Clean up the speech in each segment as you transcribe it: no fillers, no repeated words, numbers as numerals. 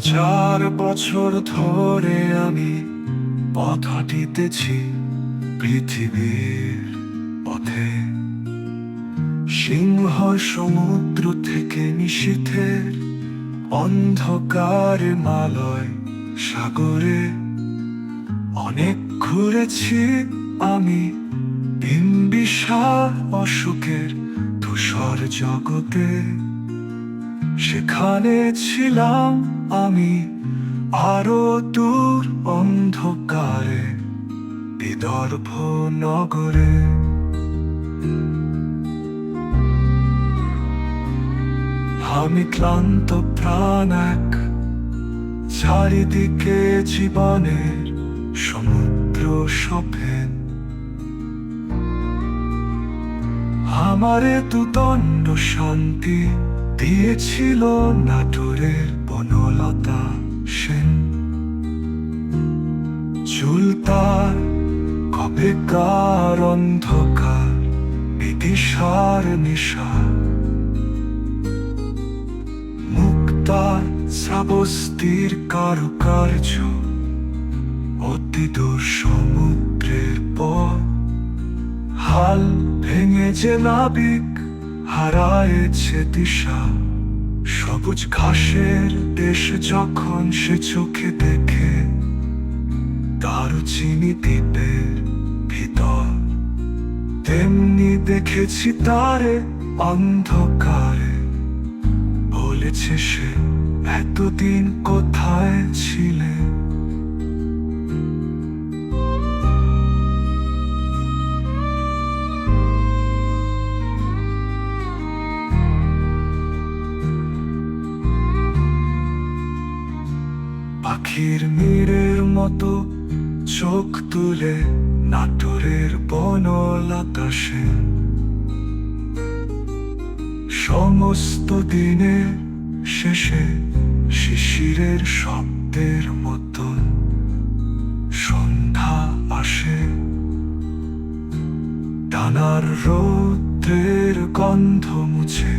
হাজার বছর ধরে আমি পথ হাঁটিতেছি পৃথিবীর পথে। সিংহ সমুদ্র থেকে নিশীথের অন্ধকারে মালয় সাগরে। অনেক ঘুরেছি আমি বিম্বিসার অশোকের ধূসর জগতে। সেখানে ছিলাম আমি আরো দূর অন্ধকারে বিদর্ভ নগরে। আমি ক্লান্ত প্রাণ এক, চারিদিকে জীবনের সমুদ্র সফেন। আমারে দুদণ্ড শান্তি দিয়েছিল নাটোরের বনলতা সেন। চুল তার কবেকার অন্ধকার বিদিশার নেশা। মুক্তার শ্রাবস্তির কারুকার্য অতিদূর সমুদ্রের পর। হাল ভেঙে যে নাবিক হারায়েছে দিশা। সবুজ ঘাসের দেশ যখন সে চোখে দেখে দারুচিনি দ্বীপের ভিতর, তেমনি দেখেছি তারে অন্ধকারে। বলেছে সে, এতদিন কোথায় ছিলে? পাখির নীড়ের মতো চোখ তুলে নাটোরের বনলতা সেন। সমস্ত দিনের শেষে শিশিরের শব্দের মতন সন্ধ্যা আসে। টানার রৌদ্রের গন্ধ মুছে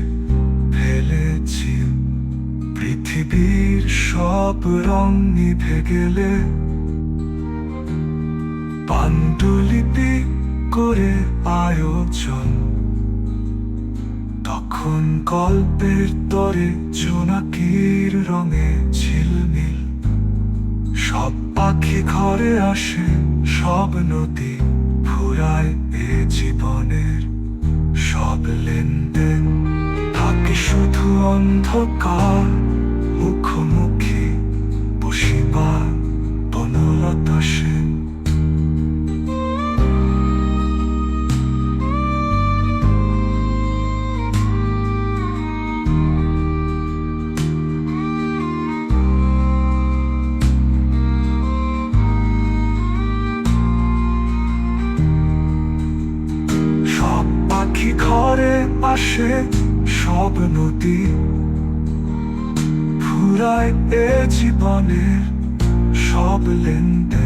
ফেলেছি। পৃথিবীর সব রং নিভে গেলে পাণ্ডুলিপি করে আয়োজন। তখন গল্পের তরে জোনাকির রঙে ঝিলমিল। সব পাখি ঘরে আসে, সব নদী ফুরায় এ জীবনের সব লেনদেন। থাকে শুধু অন্ধকার মুখোমুখি বসিবা বনলতা সেন। সব পাখি ঘরে আসে, সব নদী ফুরায় এ জীবনের সব লেনদেন।